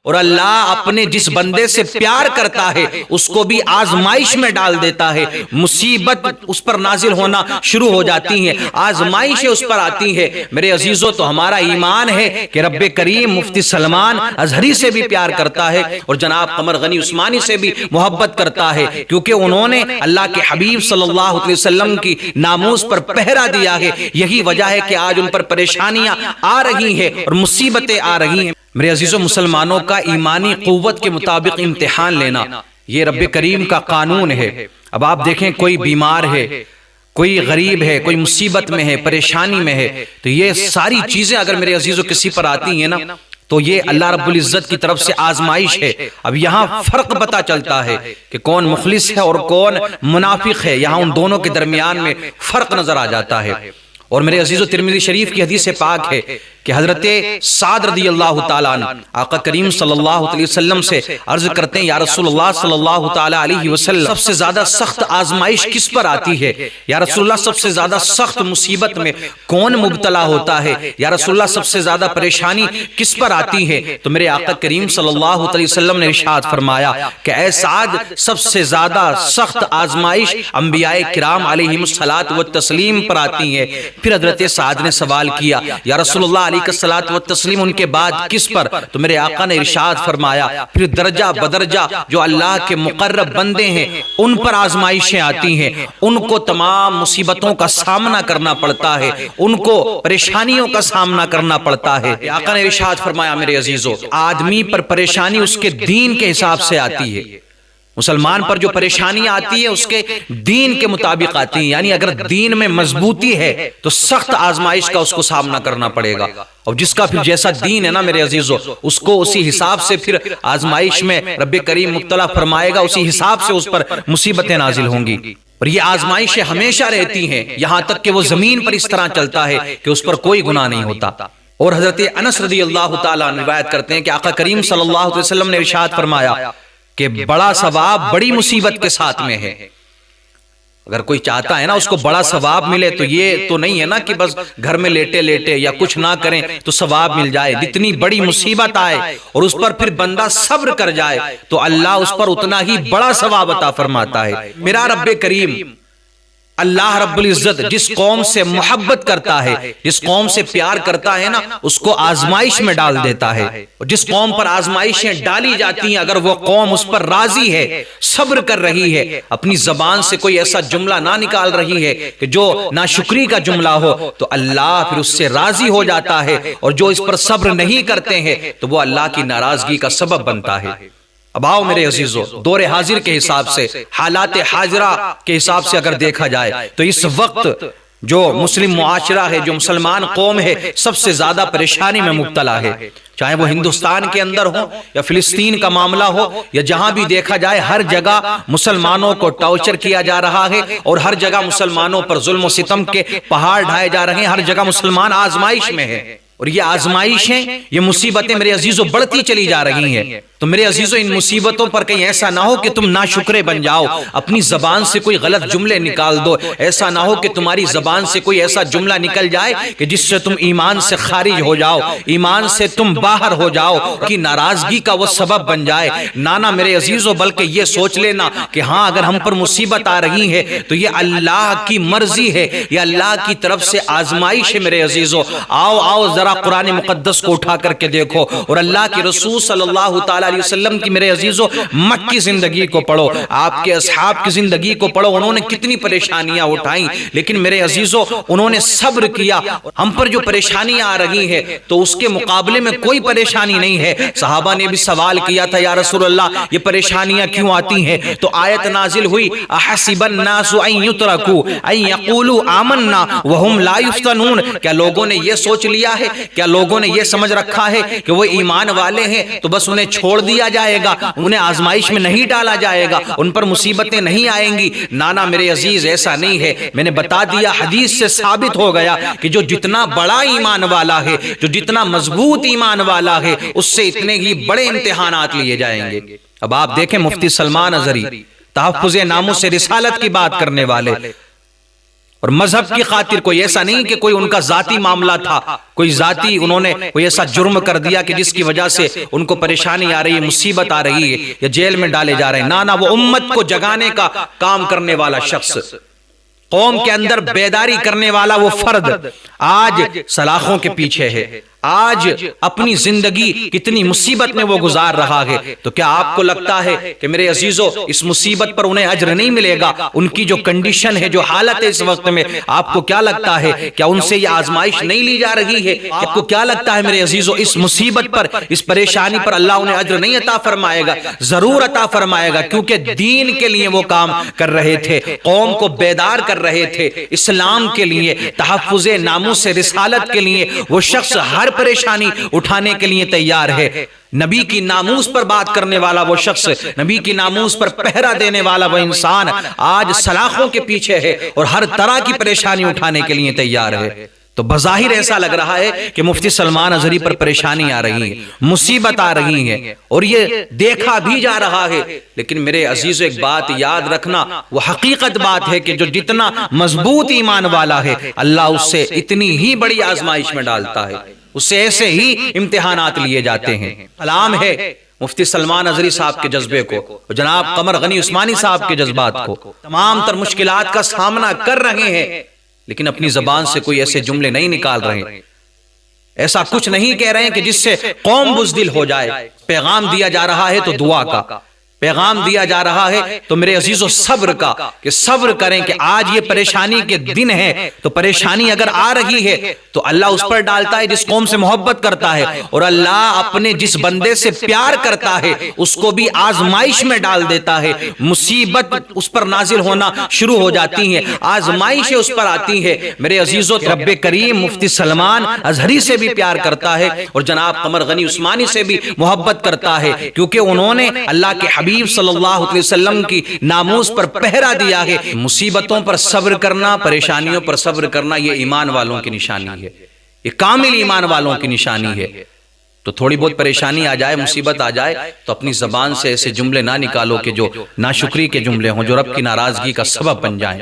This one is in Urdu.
اور اللہ اپنے جس بندے سے پیار کرتا ہے اس کو بھی آزمائش میں ڈال دیتا ہے، مصیبت اس پر نازل ہونا شروع ہو جاتی ہیں، آزمائشیں اس پر آتی ہے۔ میرے عزیزو، تو ہمارا ایمان ہے کہ رب کریم مفتی سلمان ازہری سے بھی پیار کرتا ہے اور جناب قمر غنی عثمانی سے بھی محبت کرتا ہے، کیونکہ انہوں نے اللہ کے حبیب صلی اللہ علیہ وسلم کی ناموس پر پہرا دیا ہے۔ یہی وجہ ہے کہ آج ان پر پریشانیاں آ رہی ہیں اور مصیبتیں آ رہی ہیں۔ میرے عزیزو، مسلمانوں کا ایمانی قوت کے مطابق امتحان لینا یہ رب کریم کا قانون ہے۔ اب آپ دیکھیں، کوئی بیمار ہے، کوئی غریب ہے، کوئی مصیبت میں ہے، پریشانی میں ہے، تو یہ ساری چیزیں اگر میرے عزیزو کسی پر آتی ہیں نا تو یہ اللہ رب العزت کی طرف سے آزمائش ہے۔ اب یہاں فرق پتہ چلتا ہے کہ کون مخلص ہے اور کون منافق ہے، یہاں ان دونوں کے درمیان میں فرق نظر آ جاتا ہے۔ اور میرے عزیزو، ترمذی شریف کی حدیث پاک ہے کہ حضرت سعد رضی اللہ تعالیٰ عنہ آقا کریم صلی اللہ علیہ وسلم سے عرض کرتے ہیں، یا رسول اللہ صلی اللہ تعالیٰ علیہ وسلم، سب سے زیادہ سخت آزمائش کس پر آتی ہے؟ یا رسول اللہ، سب سے زیادہ سخت مصیبت میں کون مبتلا ہوتا ہے؟ یا رسول اللہ، سب سے زیادہ پریشانی کس پر آتی ہے؟ تو میرے آقا کریم صلی اللہ علیہ وسلم نے ارشاد فرمایا کہ اے سعد، سب سے زیادہ سخت آزمائش انبیاء کرام علیہم الصلاۃ والتسلیم پر آتی ہے۔ پھر حضرت سعد نے سوال کیا، یا رسول اللہ علیہ الصلاۃ والتسلیم، ان کے بعد کس پر؟ تو میرے آقا نے ارشاد فرمایا پھر درجہ بدرجہ جو اللہ کے مقرب بندے ہیں ان پر آزمائشیں آتی ہیں، ان کو تمام مصیبتوں کا سامنا کرنا پڑتا ہے، ان کو پریشانیوں کا سامنا کرنا پڑتا ہے۔ آقا نے ارشاد فرمایا میرے عزیزو، آدمی پر پریشانی اس کے دین کے حساب سے آتی ہے۔ مسلمان پر جو پریشانی آتی ہے اس کے دین کے مطابق آتی ہیں، یعنی اگر دین میں مضبوطی ہے تو سخت آزمائش کا اس کو سامنا کرنا پڑے گا، اور جس کا پھر جیسا دین ہے نا میرے عزیزو، اس کو اسی حساب سے پھر آزمائش میں رب کریم مبتلا فرمائے گا، اسی حساب سے اس پر مصیبتیں نازل ہوں گی۔ اور یہ آزمائشیں ہمیشہ رہتی ہیں یہاں تک کہ وہ زمین پر اس طرح چلتا ہے کہ اس پر کوئی گناہ نہیں ہوتا۔ اور حضرت انس رضی اللہ تعالیٰ عنہ روایت کرتے ہیں کہ آقا کریم صلی اللہ علیہ وسلم نے ارشاد فرمایا کہ بڑا ثواب بڑی مصیبت کے ساتھ میں ہے۔ اگر کوئی چاہتا ہے نا اس کو بڑا ثواب ملے تو یہ تو نہیں ہے نا کہ بس گھر میں لیٹے لیٹے یا کچھ نہ کریں تو ثواب مل جائے۔ جتنی بڑی مصیبت آئے اور اس پر پھر بندہ صبر کر جائے تو اللہ اس پر اتنا ہی بڑا ثواب عطا فرماتا ہے۔ میرا رب کریم اللہ رب العزت جس قوم سے محبت کرتا ہے، جس قوم سے پیار کرتا ہے نا، اس کو آزمائش میں ڈال دیتا ہے، اور جس قوم پر آزمائشیں ڈالی جاتی ہیں اگر وہ قوم اس پر راضی ہے، صبر کر رہی ہے، اپنی زبان سے کوئی ایسا جملہ نہ نکال رہی ہے کہ جو ناشکری کا جملہ ہو، تو اللہ پھر اس سے راضی ہو جاتا ہے، اور جو اس پر صبر نہیں کرتے ہیں تو وہ اللہ کی ناراضگی کا سبب بنتا ہے۔ اب آؤ میرے عزیزو، دور حاضر کے حساب سے، حالات حاضرہ کے حساب سے اگر دیکھا جائے تو اس وقت جو مسلم معاشرہ ہے، جو مسلمان قوم ہے، سب سے زیادہ پریشانی میں مبتلا ہے، چاہے وہ ہندوستان کے اندر ہو یا فلسطین کا معاملہ ہو یا جہاں بھی دیکھا جائے، ہر جگہ مسلمانوں کو ٹارچر کیا جا رہا ہے اور ہر جگہ مسلمانوں پر ظلم و ستم کے پہاڑ ڈھائے جا رہے ہیں، ہر جگہ مسلمان آزمائش میں ہے، اور یہ آزمائشیں، یہ مصیبتیں میرے عزیزو بڑھتی چلی جا رہی ہیں۔ تو میرے عزیزو، ان مصیبتوں پر کہیں ایسا نہ ہو کہ تم ناشکرے بن جاؤ، اپنی زبان سے کوئی غلط جملے نکال دو، ایسا نہ ہو کہ تمہاری زبان سے کوئی ایسا جملہ نکل جائے کہ جس سے تم ایمان سے خارج ہو جاؤ، ایمان سے تم باہر ہو جاؤ، کہ ناراضگی کا وہ سبب بن جائے۔ نانا میرے عزیزو، بلکہ یہ سوچ لینا کہ ہاں اگر ہم پر مصیبت آ رہی ہے تو یہ اللہ کی مرضی ہے، یہ اللہ کی طرف سے آزمائش ہے۔ میرے عزیزو، آؤ ذرا قرآن مقدس کو اٹھا کر کے دیکھو اور اللہ کے رسول صلی اللہ تعالیٰ علیہ وسلم کی میرے عزیزو مکی زندگی کو پڑھو، آپ کے اصحاب کی زندگی کو پڑھو، انہوں نے کتنی پریشانیاں اٹھائیں، لیکن میرے عزیزو انہوں نے صبر کیا۔ ہم پر جو پریشانیاں آ رہی ہیں تو اس کے مقابلے میں کوئی پریشانی نہیں ہے۔ صحابہ نے بھی سوال کیا تھا، یا رسول اللہ یہ پریشانیاں کیوں آتی ہیں؟ تو آیت نازل ہوئی، احسب الناس ان یترکوا ان یقولوا آمنا وهم لا یفتنون، کیا لوگوں نے یہ سوچ لیا ہے، کیا لوگوں نے یہ سمجھ رکھا ہے کہ وہ ایمان والے ہیں تو بس انہیں چھوڑ دیا جائے گا، انہیں آزمائش میں نہیں ڈالا جائے گا، ان پر مصیبتیں نہیں آئیں گی؟ نانا میرے عزیز، ایسا نہیں ہے۔ میں نے بتا دیا، حدیث سے ثابت ہو گیا کہ جو جتنا بڑا ایمان والا ہے، جو جتنا مضبوط ایمان والا ہے، اس سے اتنے ہی بڑے امتحانات لیے جائیں گے۔ اب آپ دیکھیں مفتی سلمان ازہری، تحفظ ناموس رسالت کی بات کرنے والے، اور مذہب کی خاطر کوئی ایسا نہیں کہ کوئی ان کا ذاتی معاملہ تھا، کوئی ذاتی انہوں نے کوئی ایسا جرم کر دیا کہ جس کی وجہ سے ان کو پریشانی آ رہی ہے، مصیبت آ رہی ہے یا جیل میں ڈالے جا رہے ہیں۔ نہ وہ امت کو جگانے کا کام کرنے والا شخص، قوم کے اندر بیداری کرنے والا وہ فرد آج سلاخوں کے پیچھے ہے، آج اپنی زندگی کتنی مصیبت میں وہ گزار رہا ہے۔ تو کیا آپ کو لگتا ہے کہ میرے عزیزو اس مصیبت پر انہیں اجر نہیں ملے گا؟ ان کی جو کنڈیشن ہے، جو حالت ہے اس وقت میں، آپ کو کیا لگتا ہے کیا ان سے یہ آزمائش نہیں لی جا رہی ہے؟ آپ کو کیا لگتا ہے میرے عزیزو اس مصیبت پر، اس پریشانی پر اللہ انہیں اجر نہیں عطا فرمائے گا؟ ضرور عطا فرمائے گا، کیونکہ دین کے لیے وہ کام کر رہے تھے، قوم کو بیدار کر رہے تھے، اسلام کے لیے، تحفظ ناموس رسالت کے لیے وہ شخص ہر پریشانی اٹھانے کے لیے تیار ہے۔ نبی کی ناموس پر بات کرنے والا وہ شخص، نبی کی ناموس پر پہرا دینے والا وہ انسان آج سلاخوں کے پیچھے ہے اور ہر طرح کی پریشانی اٹھانے کے لیے تیار ہے۔ تو بظاہر ایسا لگ رہا ہے کہ مفتی سلمان اظہری پر پریشانی آ رہی ہے، مصیبت آ رہی ہے، اور یہ دیکھا بھی جا رہا ہے، لیکن میرے عزیزو ایک بات یاد رکھنا، وہ حقیقت بات ہے کہ جو جتنا مضبوط ایمان والا ہے، اللہ اس سے اتنی ہی بڑی آزمائش میں ڈالتا ہے، اس سے ایسے ہی امتحانات لیے جاتے ہیں۔ سلام ہے مفتی سلمان اظہری صاحب کے جذبے کو، جناب قمر غنی عثمانی صاحب کے جذبات کو، تمام تر مشکلات کا سامنا کر رہے ہیں، لیکن اپنی زبان سے کوئی ایسے جملے نہیں نکال رہے، ایسا کچھ نہیں کہہ رہے ہیں کہ جس سے قوم بزدل ہو جائے۔ پیغام دیا جا رہا ہے تو دعا کا، پیغام دیا جا رہا ہے تو میرے عزیزو صبر کا، کہ صبر کریں کہ آج یہ پریشانی کے دن ہے، تو پریشانی اگر آ رہی ہے تو اللہ اس پر ڈالتا ہے جس قوم سے محبت کرتا ہے، اور اللہ اپنے جس بندے سے پیار کرتا ہے اس کو بھی آزمائش میں ڈال دیتا ہے، مصیبت اس پر نازل ہونا شروع ہو جاتی ہیں، آزمائشیں اس پر آتی ہے۔ میرے عزیزو رب کریم مفتی سلمان اظہری سے بھی پیار کرتا ہے اور جناب قمر غنی عثمانی سے بھی محبت کرتا ہے، کیونکہ انہوں نے اللہ کے حبیب صلی اللہ علیہ وسلم کی ناموس پر پہرا دیا ہے۔ مصیبتوں پر صبر کرنا، پریشانیوں پر صبر کرنا، یہ ایمان والوں کی نشانی ہے، یہ کامل ایمان والوں کی نشانی ہے۔ تو تھوڑی بہت پریشانی آ جائے، مصیبت آ جائے، تو اپنی زبان سے ایسے جملے نہ نکالو کہ جو ناشکری کے جملے ہوں، جو رب کی ناراضگی کا سبب بن جائیں۔